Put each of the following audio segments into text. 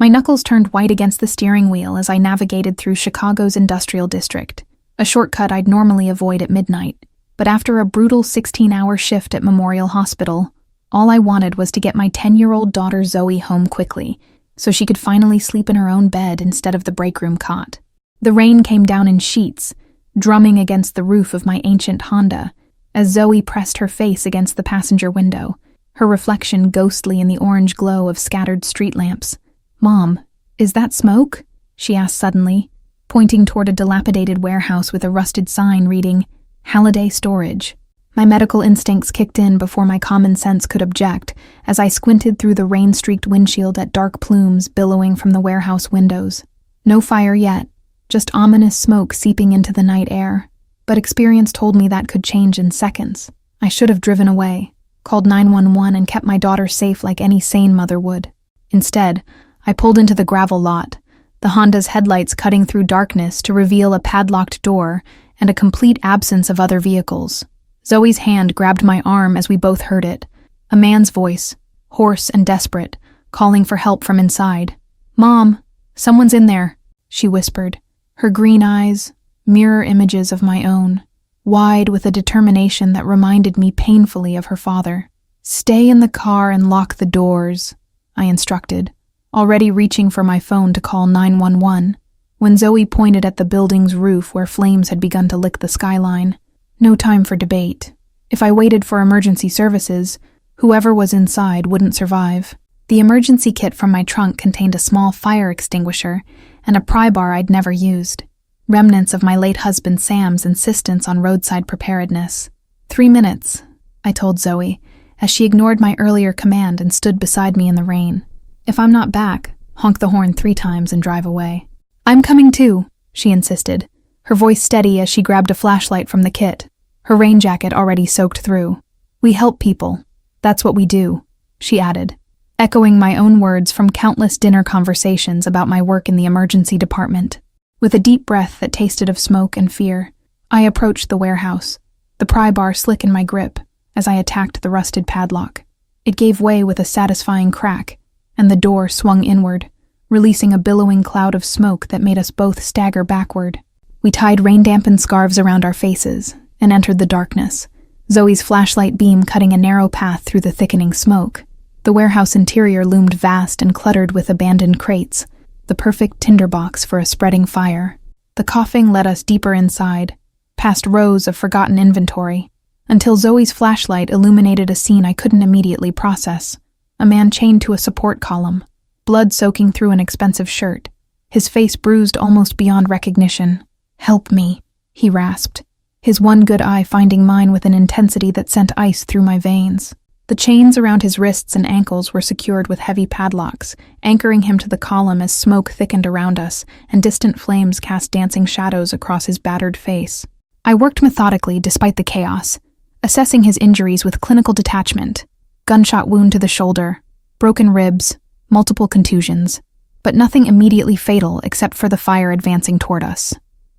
My knuckles turned white against the steering wheel as I navigated through Chicago's industrial district, a shortcut I'd normally avoid at midnight. But after a brutal 16-hour shift at Memorial Hospital, all I wanted was to get my 10-year-old daughter Zoe home quickly, so she could finally sleep in her own bed instead of the break room cot. The rain came down in sheets, drumming against the roof of my ancient Honda, as Zoe pressed her face against the passenger window, her reflection ghostly in the orange glow of scattered street lamps. "Mom, is that smoke?" she asked suddenly, pointing toward a dilapidated warehouse with a rusted sign reading, "Halliday Storage." My medical instincts kicked in before my common sense could object as I squinted through the rain-streaked windshield at dark plumes billowing from the warehouse windows. No fire yet, just ominous smoke seeping into the night air. But experience told me that could change in seconds. I should have driven away, called 911 and kept my daughter safe like any sane mother would. Instead, I pulled into the gravel lot, the Honda's headlights cutting through darkness to reveal a padlocked door and a complete absence of other vehicles. Zoe's hand grabbed my arm as we both heard it, a man's voice, hoarse and desperate, calling for help from inside. "Mom, someone's in there," she whispered, her green eyes, mirror images of my own, wide with a determination that reminded me painfully of her father. "Stay in the car and lock the doors," I instructed, already reaching for my phone to call 911, when Zoe pointed at the building's roof where flames had begun to lick the skyline. No time for debate. If I waited for emergency services, whoever was inside wouldn't survive. The emergency kit from my trunk contained a small fire extinguisher and a pry bar I'd never used, remnants of my late husband Sam's insistence on roadside preparedness. 3 minutes, I told Zoe, as she ignored my earlier command and stood beside me in the rain. If I'm not back, honk the horn 3 times and drive away. "I'm coming too," she insisted, her voice steady as she grabbed a flashlight from the kit, her rain jacket already soaked through. "We help people. That's what we do," she added, echoing my own words from countless dinner conversations about my work in the emergency department. With a deep breath that tasted of smoke and fear, I approached the warehouse, the pry bar slick in my grip as I attacked the rusted padlock. It gave way with a satisfying crack, and the door swung inward, releasing a billowing cloud of smoke that made us both stagger backward. We tied rain-dampened scarves around our faces and entered the darkness, Zoe's flashlight beam cutting a narrow path through the thickening smoke. The warehouse interior loomed vast and cluttered with abandoned crates, the perfect tinderbox for a spreading fire. The coughing led us deeper inside, past rows of forgotten inventory, until Zoe's flashlight illuminated a scene I couldn't immediately process. A man chained to a support column, blood soaking through an expensive shirt, his face bruised almost beyond recognition. "Help me," he rasped, his one good eye finding mine with an intensity that sent ice through my veins. The chains around his wrists and ankles were secured with heavy padlocks, anchoring him to the column as smoke thickened around us and distant flames cast dancing shadows across his battered face. I worked methodically despite the chaos, assessing his injuries with clinical detachment. Gunshot wound to the shoulder, broken ribs, multiple contusions, but nothing immediately fatal except for the fire advancing toward us.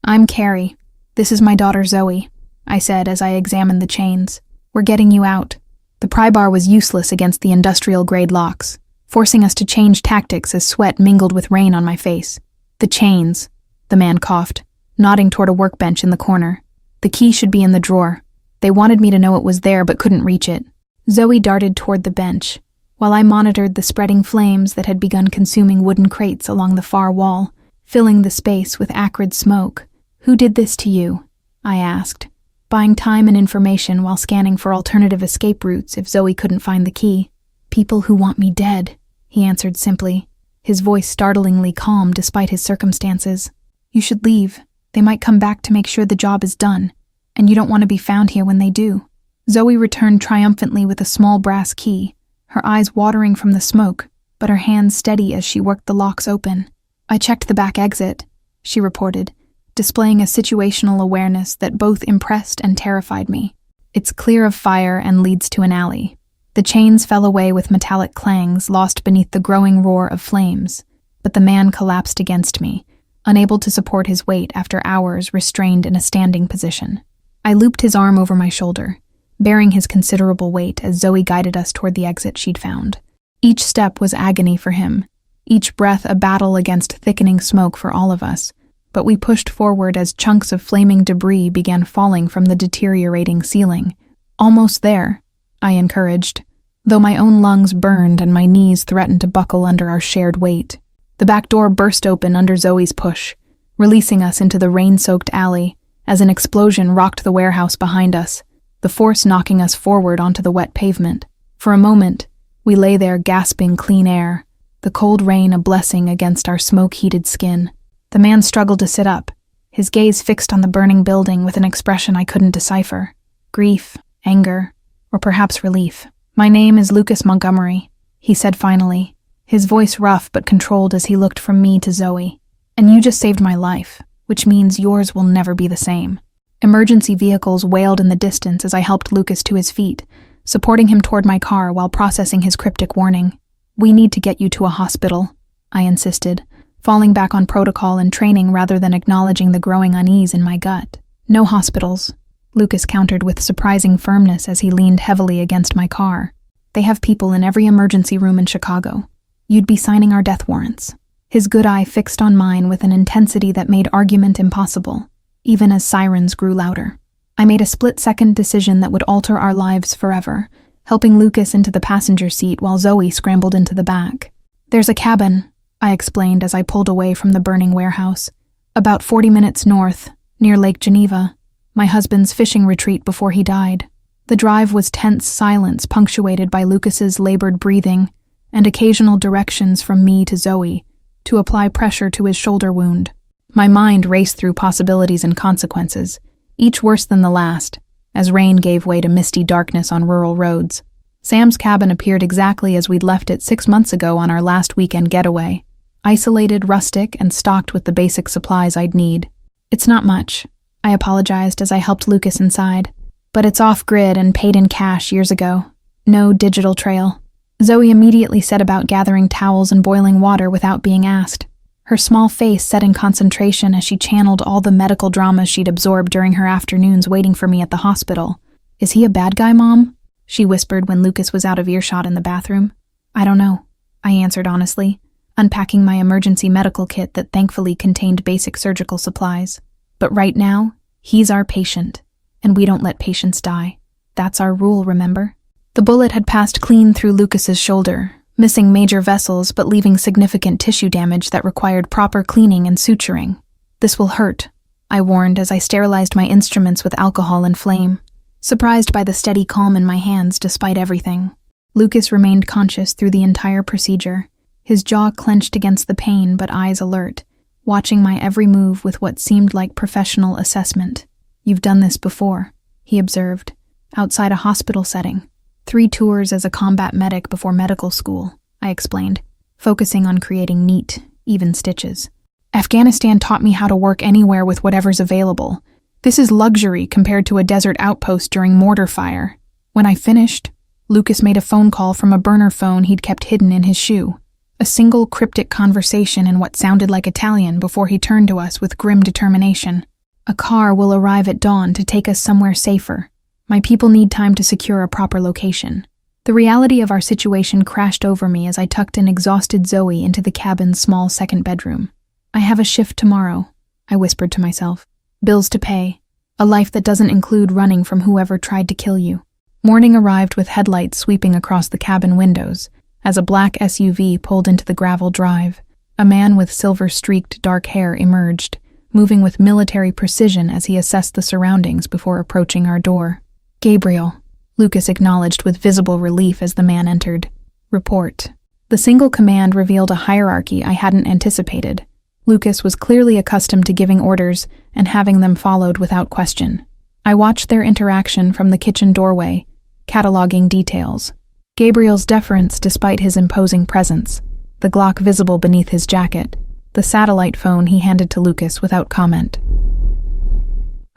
"I'm Carrie. This is my daughter Zoe," I said as I examined the chains. "We're getting you out." The pry bar was useless against the industrial-grade locks, forcing us to change tactics as sweat mingled with rain on my face. "The chains," the man coughed, nodding toward a workbench in the corner. "The key should be in the drawer. They wanted me to know it was there but couldn't reach it." Zoe darted toward the bench, while I monitored the spreading flames that had begun consuming wooden crates along the far wall, filling the space with acrid smoke. "Who did this to you?" I asked, buying time and information while scanning for alternative escape routes if Zoe couldn't find the key. "People who want me dead," he answered simply, his voice startlingly calm despite his circumstances. "You should leave. They might come back to make sure the job is done, and you don't want to be found here when they do." Zoe returned triumphantly with a small brass key, her eyes watering from the smoke, but her hands steady as she worked the locks open. "I checked the back exit," she reported, displaying a situational awareness that both impressed and terrified me. "It's clear of fire and leads to an alley." The chains fell away with metallic clangs lost beneath the growing roar of flames, but the man collapsed against me, unable to support his weight after hours restrained in a standing position. I looped his arm over my shoulder, bearing his considerable weight as Zoe guided us toward the exit she'd found. Each step was agony for him, each breath a battle against thickening smoke for all of us, but we pushed forward as chunks of flaming debris began falling from the deteriorating ceiling. "Almost there," I encouraged, though my own lungs burned and my knees threatened to buckle under our shared weight. The back door burst open under Zoe's push, releasing us into the rain-soaked alley as an explosion rocked the warehouse behind us, the force knocking us forward onto the wet pavement. For a moment, we lay there gasping clean air, the cold rain a blessing against our smoke-heated skin. The man struggled to sit up, his gaze fixed on the burning building with an expression I couldn't decipher. Grief, anger, or perhaps relief. "My name is Lucas Montgomery," he said finally, his voice rough but controlled as he looked from me to Zoe. "And you just saved my life, which means yours will never be the same." Emergency vehicles wailed in the distance as I helped Lucas to his feet, supporting him toward my car while processing his cryptic warning. "We need to get you to a hospital," I insisted, falling back on protocol and training rather than acknowledging the growing unease in my gut. "No hospitals," Lucas countered with surprising firmness as he leaned heavily against my car. "They have people in every emergency room in Chicago. You'd be signing our death warrants." His good eye fixed on mine with an intensity that made argument impossible, even as sirens grew louder. I made a split-second decision that would alter our lives forever, helping Lucas into the passenger seat while Zoe scrambled into the back. "There's a cabin," I explained as I pulled away from the burning warehouse, "about 40 minutes north, near Lake Geneva, my husband's fishing retreat before he died." The drive was tense silence punctuated by Lucas's labored breathing and occasional directions from me to Zoe to apply pressure to his shoulder wound. My mind raced through possibilities and consequences, each worse than the last, as rain gave way to misty darkness on rural roads. Sam's cabin appeared exactly as we'd left it 6 months ago on our last weekend getaway, isolated, rustic, and stocked with the basic supplies I'd need. "It's not much," I apologized as I helped Lucas inside, "but it's off-grid and paid in cash years ago. No digital trail." Zoe immediately set about gathering towels and boiling water without being asked, her small face set in concentration as she channeled all the medical dramas she'd absorbed during her afternoons waiting for me at the hospital. "Is he a bad guy, Mom?" she whispered when Lucas was out of earshot in the bathroom. "I don't know," I answered honestly, unpacking my emergency medical kit that thankfully contained basic surgical supplies. "But right now, he's our patient, and we don't let patients die. That's our rule, remember?" The bullet had passed clean through Lucas's shoulder, missing major vessels but leaving significant tissue damage that required proper cleaning and suturing. "This will hurt," I warned as I sterilized my instruments with alcohol and flame, surprised by the steady calm in my hands despite everything. Lucas remained conscious through the entire procedure, his jaw clenched against the pain but eyes alert, watching my every move with what seemed like professional assessment. "You've done this before," he observed, "outside a hospital setting. 3 tours as a combat medic before medical school," I explained, focusing on creating neat, even stitches. "Afghanistan taught me how to work anywhere with whatever's available. This is luxury compared to a desert outpost during mortar fire." When I finished, Lucas made a phone call from a burner phone he'd kept hidden in his shoe. A single cryptic conversation in what sounded like Italian before he turned to us with grim determination. "A car will arrive at dawn to take us somewhere safer. My people need time to secure a proper location." The reality of our situation crashed over me as I tucked an exhausted Zoe into the cabin's small second bedroom. "I have a shift tomorrow," I whispered to myself. "Bills to pay. A life that doesn't include running from whoever tried to kill you." Morning arrived with headlights sweeping across the cabin windows as a black SUV pulled into the gravel drive. A man with silver-streaked dark hair emerged, moving with military precision as he assessed the surroundings before approaching our door. "Gabriel," Lucas acknowledged with visible relief as the man entered. "Report." The single command revealed a hierarchy I hadn't anticipated. Lucas was clearly accustomed to giving orders and having them followed without question. I watched their interaction from the kitchen doorway, cataloging details. Gabriel's deference despite his imposing presence, the Glock visible beneath his jacket, the satellite phone he handed to Lucas without comment.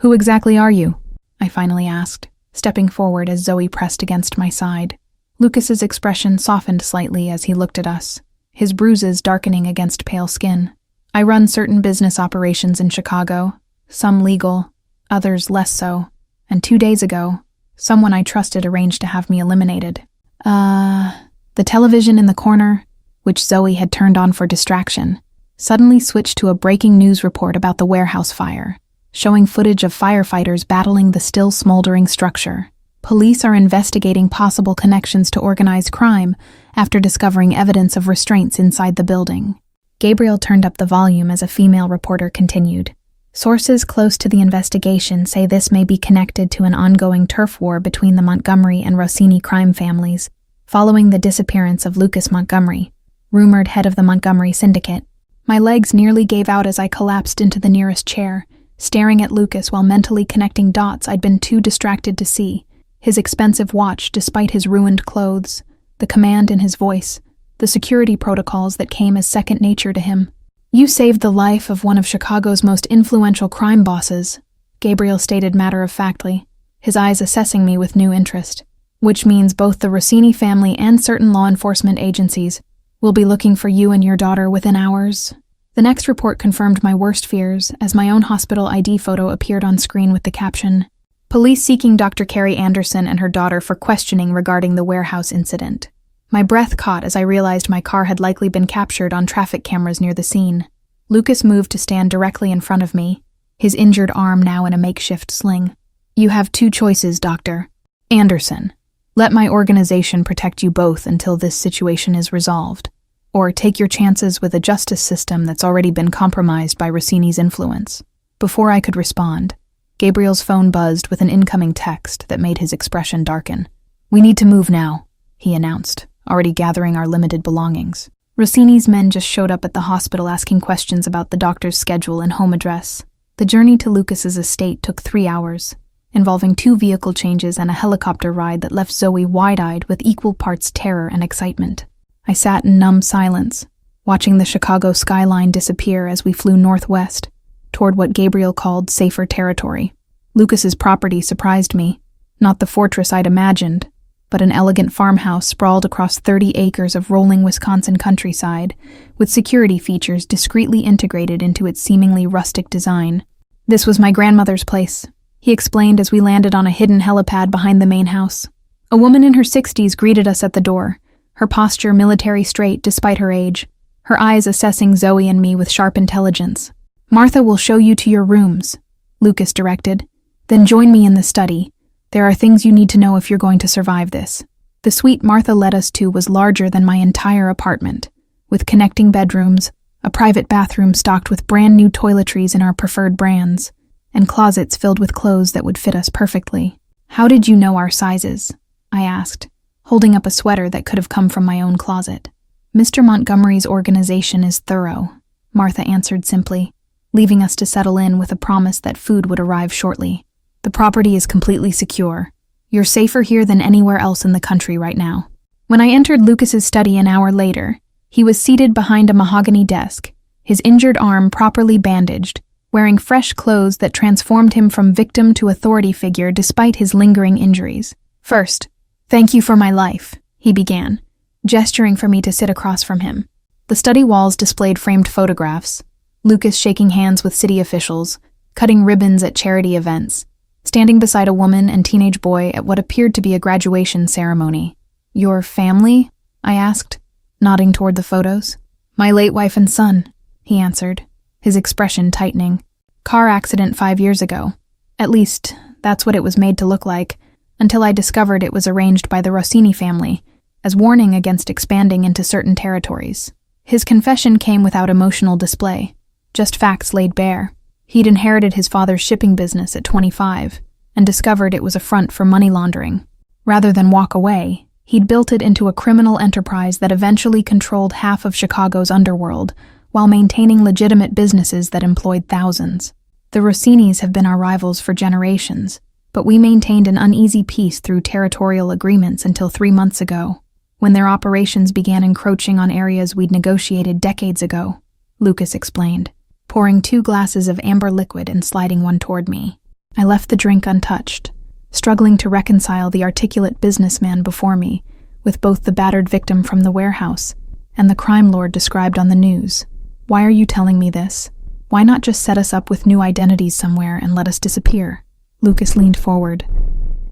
"Who exactly are you?" I finally asked, stepping forward as Zoe pressed against my side. Lucas's expression softened slightly as he looked at us, his bruises darkening against pale skin. "I run certain business operations in Chicago, some legal, others less so, and 2 days ago, someone I trusted arranged to have me eliminated." The television in the corner, which Zoe had turned on for distraction, suddenly switched to a breaking news report about the warehouse fire, showing footage of firefighters battling the still smoldering structure. Police are investigating possible connections to organized crime after discovering evidence of restraints inside the building. Gabriel turned up the volume as a female reporter continued. Sources close to the investigation say this may be connected to an ongoing turf war between the Montgomery and Rossini crime families, following the disappearance of Lucas Montgomery, rumored head of the Montgomery syndicate. My legs nearly gave out as I collapsed into the nearest chair, staring at Lucas while mentally connecting dots I'd been too distracted to see. His expensive watch despite his ruined clothes, the command in his voice, the security protocols that came as second nature to him. "You saved the life of one of Chicago's most influential crime bosses," Gabriel stated matter-of-factly, his eyes assessing me with new interest. "Which means both the Rossini family and certain law enforcement agencies will be looking for you and your daughter within hours." The next report confirmed my worst fears as my own hospital ID photo appeared on screen with the caption, "Police seeking Dr. Carrie Anderson and her daughter for questioning regarding the warehouse incident." My breath caught as I realized my car had likely been captured on traffic cameras near the scene. Lucas moved to stand directly in front of me, his injured arm now in a makeshift sling. "You have two choices, Dr. Anderson. Let my organization protect you both until this situation is resolved, or take your chances with a justice system that's already been compromised by Rossini's influence." Before I could respond, Gabriel's phone buzzed with an incoming text that made his expression darken. "We need to move now," he announced, already gathering our limited belongings. Rossini's men just showed up at the hospital asking questions about the doctor's schedule and home address. The journey to Lucas's estate took 3 hours, involving 2 vehicle changes and a helicopter ride that left Zoe wide-eyed with equal parts terror and excitement. I sat in numb silence, watching the Chicago skyline disappear as we flew northwest, toward what Gabriel called safer territory. Lucas's property surprised me, not the fortress I'd imagined, but an elegant farmhouse sprawled across 30 acres of rolling Wisconsin countryside, with security features discreetly integrated into its seemingly rustic design. "This was my grandmother's place," he explained as we landed on a hidden helipad behind the main house. A woman in her 60s greeted us at the door, her posture military straight despite her age, her eyes assessing Zoe and me with sharp intelligence. "Martha will show you to your rooms," Lucas directed. "Then join me in the study. There are things you need to know if you're going to survive this." The suite Martha led us to was larger than my entire apartment, with connecting bedrooms, a private bathroom stocked with brand new toiletries in our preferred brands, and closets filled with clothes that would fit us perfectly. "How did you know our sizes?" I asked, holding up a sweater that could have come from my own closet. "Mr. Montgomery's organization is thorough," Martha answered simply, leaving us to settle in with a promise that food would arrive shortly. "The property is completely secure. You're safer here than anywhere else in the country right now." When I entered Lucas's study an hour later, he was seated behind a mahogany desk, his injured arm properly bandaged, wearing fresh clothes that transformed him from victim to authority figure despite his lingering injuries. "First, thank you for my life," he began, gesturing for me to sit across from him. The study walls displayed framed photographs, Lucas shaking hands with city officials, cutting ribbons at charity events, standing beside a woman and teenage boy at what appeared to be a graduation ceremony. "Your family?" I asked, nodding toward the photos. "My late wife and son," he answered, his expression tightening. "Car accident 5 years ago. At least, that's what it was made to look like, until I discovered it was arranged by the Rossini family, as warning against expanding into certain territories." His confession came without emotional display, just facts laid bare. He'd inherited his father's shipping business at 25 and discovered it was a front for money laundering. Rather than walk away, he'd built it into a criminal enterprise that eventually controlled half of Chicago's underworld while maintaining legitimate businesses that employed thousands. The Rossinis have been our rivals for generations, but we maintained an uneasy peace through territorial agreements until 3 months ago, when their operations began encroaching on areas we'd negotiated decades ago, Lucas explained, pouring 2 glasses of amber liquid and sliding one toward me. I left the drink untouched, struggling to reconcile the articulate businessman before me with both the battered victim from the warehouse and the crime lord described on the news. "Why are you telling me this? Why not just set us up with new identities somewhere and let us disappear?" Lucas leaned forward,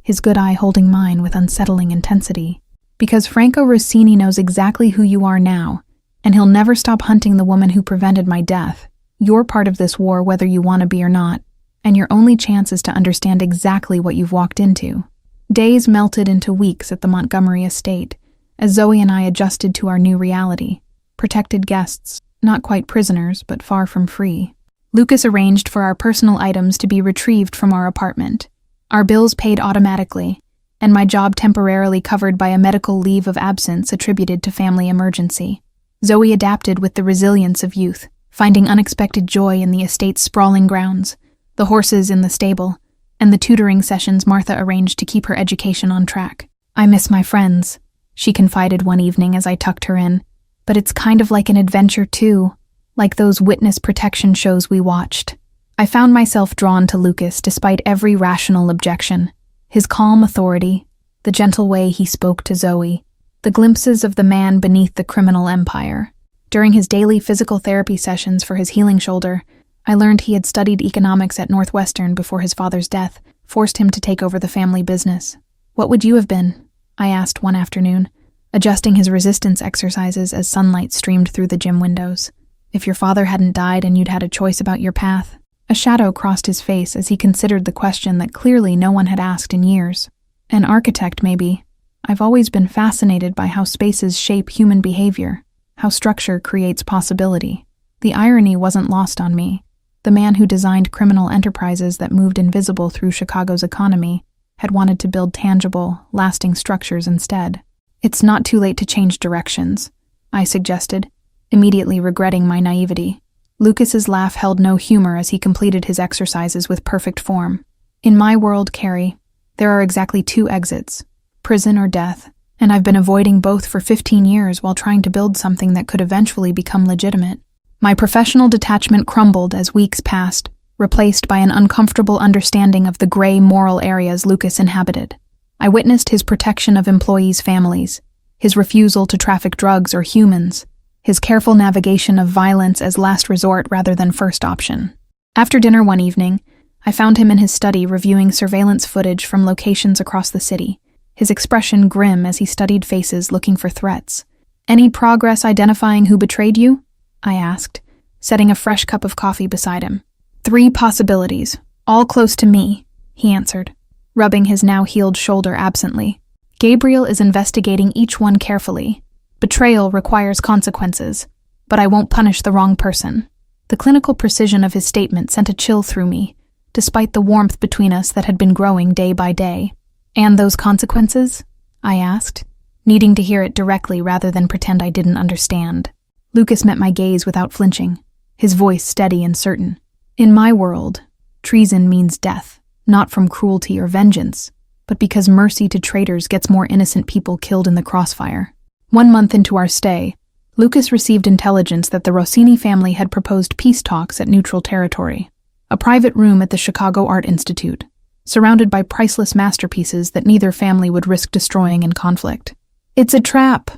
his good eye holding mine with unsettling intensity. "Because Franco Rossini knows exactly who you are now, And he'll never stop hunting the woman who prevented my death. You're part of this war whether you want to be or not, and your only chance is to understand exactly what you've walked into. Days melted into weeks at the Montgomery estate, as Zoe and I adjusted to our new reality. Protected guests, not quite prisoners, but far from free. Lucas arranged for our personal items to be retrieved from our apartment, our bills paid automatically, and my job temporarily covered by a medical leave of absence attributed to family emergency. Zoe adapted with the resilience of youth, finding unexpected joy in the estate's sprawling grounds, the horses in the stable, and the tutoring sessions Martha arranged to keep her education on track. I miss my friends, she confided one evening as I tucked her in, but it's kind of like an adventure too, like those witness protection shows we watched. I found myself drawn to Lucas despite every rational objection. His calm authority, the gentle way he spoke to Zoe, the glimpses of the man beneath the criminal empire. During his daily physical therapy sessions for his healing shoulder, I learned he had studied economics at Northwestern before his father's death forced him to take over the family business. What would you have been? I asked one afternoon, adjusting his resistance exercises as sunlight streamed through the gym windows. If your father hadn't died and you'd had a choice about your path? A shadow crossed his face as he considered the question that clearly no one had asked in years. An architect, maybe. I've always been fascinated by how spaces shape human behavior, how structure creates possibility. The irony wasn't lost on me. The man who designed criminal enterprises that moved invisible through Chicago's economy had wanted to build tangible, lasting structures instead. It's not too late to change directions, I suggested, immediately regretting my naivety. Lucas's laugh held no humor as he completed his exercises with perfect form. In my world, Carrie, there are exactly 2 exits, prison or death, and I've been avoiding both for 15 years while trying to build something that could eventually become legitimate. My professional detachment crumbled as weeks passed, replaced by an uncomfortable understanding of the gray moral areas Lucas inhabited. I witnessed his protection of employees' families, his refusal to traffic drugs or humans, his careful navigation of violence as last resort rather than first option. After dinner one evening, I found him in his study reviewing surveillance footage from locations across the city, his expression grim as he studied faces looking for threats. "Any progress identifying who betrayed you?" I asked, setting a fresh cup of coffee beside him. "3 possibilities, all close to me," he answered, rubbing his now-healed shoulder absently. "Gabriel is investigating each one carefully. Betrayal requires consequences, but I won't punish the wrong person." The clinical precision of his statement sent a chill through me, despite the warmth between us that had been growing day by day. "And those consequences?" I asked, needing to hear it directly rather than pretend I didn't understand. Lucas met my gaze without flinching, his voice steady and certain. "In my world, treason means death, not from cruelty or vengeance, but because mercy to traitors gets more innocent people killed in the crossfire." 1 month into our stay, Lucas received intelligence that the Rossini family had proposed peace talks at neutral territory, a private room at the Chicago Art Institute, surrounded by priceless masterpieces that neither family would risk destroying in conflict. "It's a trap,"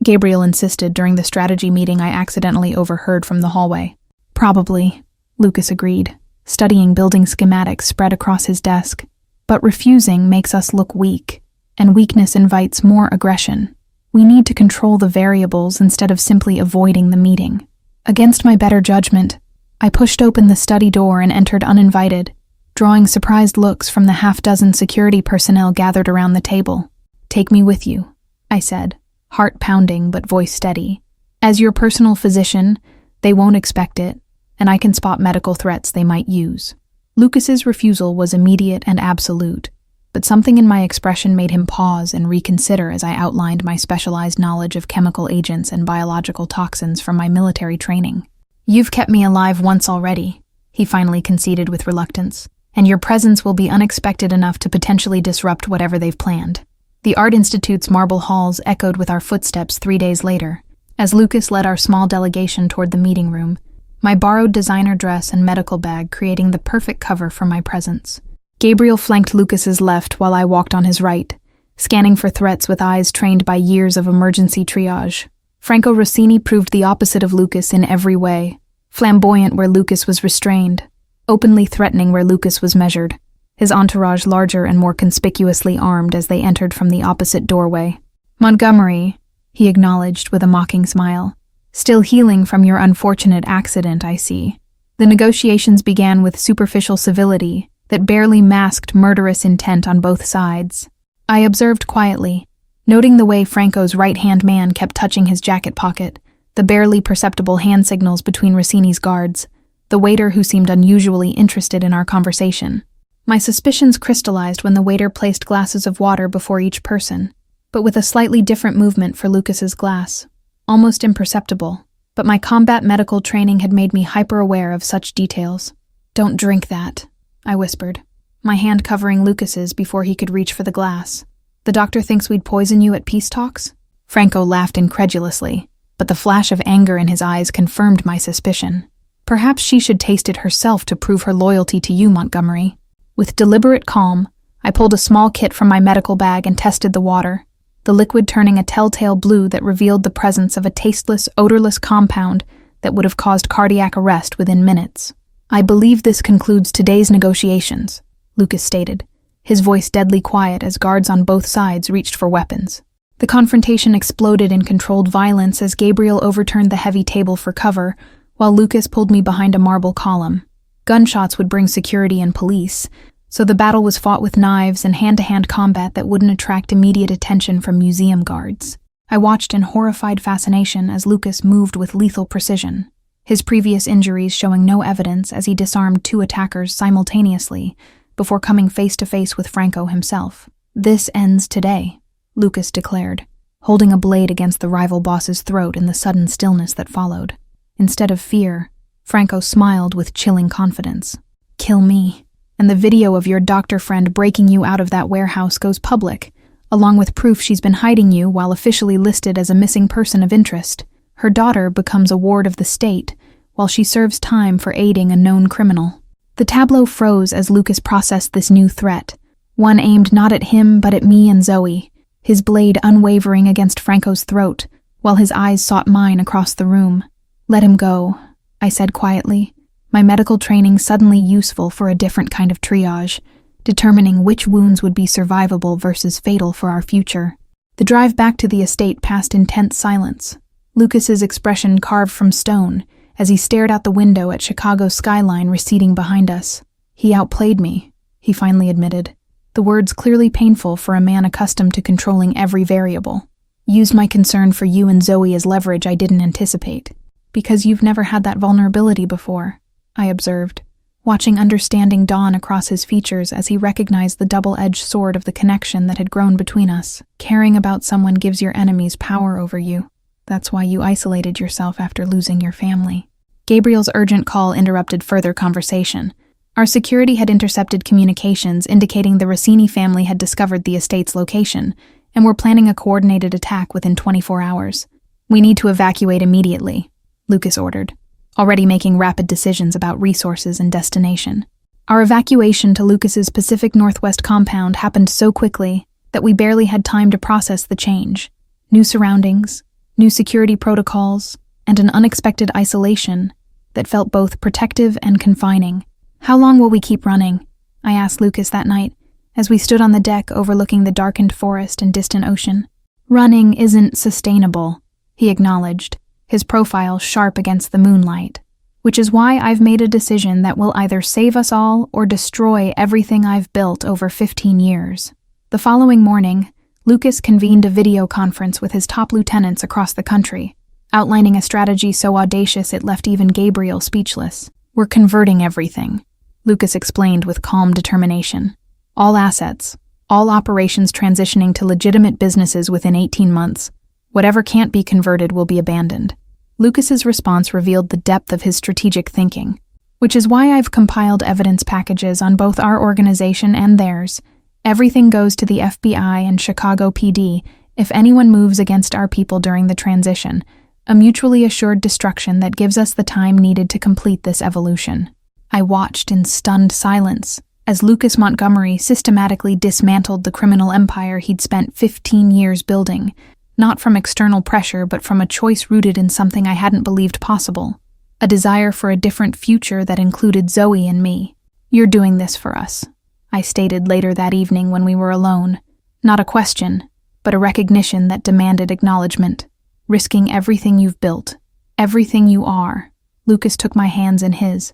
Gabriel insisted during the strategy meeting I accidentally overheard from the hallway. "Probably," Lucas agreed, studying building schematics spread across his desk. "But refusing makes us look weak, and weakness invites more aggression. We need to control the variables instead of simply avoiding the meeting." Against my better judgment, I pushed open the study door and entered uninvited, drawing surprised looks from the half-dozen security personnel gathered around the table. "Take me with you," I said, heart pounding but voice steady. "As your personal physician, they won't expect it, and I can spot medical threats they might use." Lucas's refusal was immediate and absolute, but something in my expression made him pause and reconsider as I outlined my specialized knowledge of chemical agents and biological toxins from my military training. "You've kept me alive once already," he finally conceded with reluctance, "and your presence will be unexpected enough to potentially disrupt whatever they've planned." The Art Institute's marble halls echoed with our footsteps 3 days later, as Lucas led our small delegation toward the meeting room, my borrowed designer dress and medical bag creating the perfect cover for my presence. Gabriel flanked Lucas's left while I walked on his right, scanning for threats with eyes trained by years of emergency triage. Franco Rossini proved the opposite of Lucas in every way, flamboyant where Lucas was restrained, openly threatening where Lucas was measured, his entourage larger and more conspicuously armed as they entered from the opposite doorway. "Montgomery," he acknowledged with a mocking smile. Still healing from your unfortunate accident, I see. The negotiations began with superficial civility that barely masked murderous intent on both sides. I observed quietly, noting the way Franco's right-hand man kept touching his jacket pocket, the barely perceptible hand signals between Rossini's guards, the waiter who seemed unusually interested in our conversation. My suspicions crystallized when the waiter placed glasses of water before each person, but with a slightly different movement for Lucas's glass, almost imperceptible. But my combat medical training had made me hyper-aware of such details. "Don't drink that," I whispered, my hand covering Lucas's before he could reach for the glass. "The doctor thinks we'd poison you at peace talks?" Franco laughed incredulously, but the flash of anger in his eyes confirmed my suspicion. "Perhaps she should taste it herself to prove her loyalty to you, Montgomery." With deliberate calm, I pulled a small kit from my medical bag and tested the water, the liquid turning a telltale blue that revealed the presence of a tasteless, odorless compound that would have caused cardiac arrest within minutes. "I believe this concludes today's negotiations," Lucas stated, his voice deadly quiet as guards on both sides reached for weapons. The confrontation exploded in controlled violence as Gabriel overturned the heavy table for cover, while Lucas pulled me behind a marble column. Gunshots would bring security and police, so the battle was fought with knives and hand-to-hand combat that wouldn't attract immediate attention from museum guards. I watched in horrified fascination as Lucas moved with lethal precision, his previous injuries showing no evidence as he disarmed 2 attackers simultaneously before coming face-to-face with Franco himself. "This ends today," Lucas declared, holding a blade against the rival boss's throat in the sudden stillness that followed. Instead of fear, Franco smiled with chilling confidence. "Kill me, and the video of your doctor friend breaking you out of that warehouse goes public, along with proof she's been hiding you while officially listed as a missing person of interest. Her daughter becomes a ward of the state, while she serves time for aiding a known criminal." The tableau froze as Lucas processed this new threat, one aimed not at him but at me and Zoe, his blade unwavering against Franco's throat, while his eyes sought mine across the room. "Let him go," I said quietly, my medical training suddenly useful for a different kind of triage, determining which wounds would be survivable versus fatal for our future. The drive back to the estate passed in tense silence, Lucas's expression carved from stone as he stared out the window at Chicago's skyline receding behind us. "He outplayed me," he finally admitted, the words clearly painful for a man accustomed to controlling every variable. "Used my concern for you and Zoe as leverage I didn't anticipate. Because you've never had that vulnerability before," I observed, watching understanding dawn across his features as he recognized the double-edged sword of the connection that had grown between us. "Caring about someone gives your enemies power over you. That's why you isolated yourself after losing your family." Gabriel's urgent call interrupted further conversation. Our security had intercepted communications indicating the Rossini family had discovered the estate's location and were planning a coordinated attack within 24 hours. "We need to evacuate immediately," Lucas ordered, already making rapid decisions about resources and destination. Our evacuation to Lucas's Pacific Northwest compound happened so quickly that we barely had time to process the change. New surroundings, new security protocols, and an unexpected isolation that felt both protective and confining. "How long will we keep running?" I asked Lucas that night, as we stood on the deck overlooking the darkened forest and distant ocean. "Running isn't sustainable," he acknowledged, his profile sharp against the moonlight, "which is why I've made a decision that will either save us all or destroy everything I've built over 15 years. The following morning, Lucas convened a video conference with his top lieutenants across the country, outlining a strategy so audacious it left even Gabriel speechless. "We're converting everything," Lucas explained with calm determination. "All assets, all operations transitioning to legitimate businesses within 18 months. Whatever can't be converted will be abandoned." Lucas's response revealed the depth of his strategic thinking, which is why I've compiled evidence packages on both our organization and theirs. Everything goes to the FBI and Chicago PD if anyone moves against our people during the transition, a mutually assured destruction that gives us the time needed to complete this evolution. I watched in stunned silence as Lucas Montgomery systematically dismantled the criminal empire he'd spent 15 years building, not from external pressure but from a choice rooted in something I hadn't believed possible, a desire for a different future that included Zoe and me. "You're doing this for us," I stated later that evening when we were alone. Not a question, but a recognition that demanded acknowledgement. "Risking everything you've built, Everything you are. Lucas took my hands in his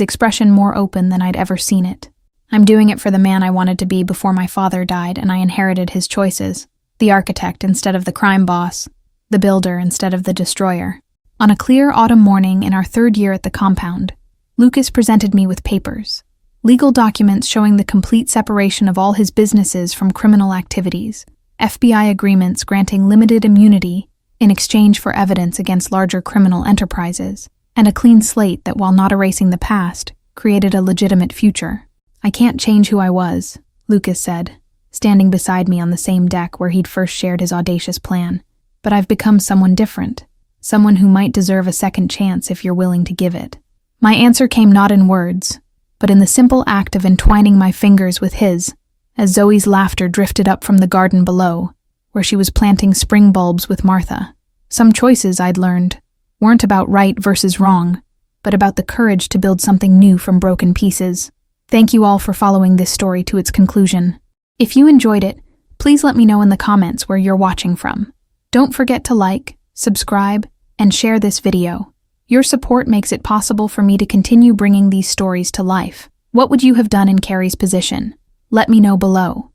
expression more open than I'd ever seen it. I'm doing it for the man I wanted to be before my father died and I inherited his choices. The architect instead of the crime boss. The builder instead of the destroyer. On a clear autumn morning in our 3rd year at the compound, Lucas presented me with papers. Legal documents showing the complete separation of all his businesses from criminal activities. FBI agreements granting limited immunity in exchange for evidence against larger criminal enterprises. And a clean slate that, while not erasing the past, created a legitimate future. I can't change who I was, Lucas said, standing beside me on the same deck where he'd first shared his audacious plan. But I've become someone different. Someone who might deserve a second chance if you're willing to give it. My answer came not in words, but in the simple act of entwining my fingers with his, as Zoe's laughter drifted up from the garden below, where she was planting spring bulbs with Martha. Some choices, I'd learned, weren't about right versus wrong, but about the courage to build something new from broken pieces. Thank you all for following this story to its conclusion. If you enjoyed it, please let me know in the comments where you're watching from. Don't forget to like, subscribe, and share this video. Your support makes it possible for me to continue bringing these stories to life. What would you have done in Carrie's position? Let me know below.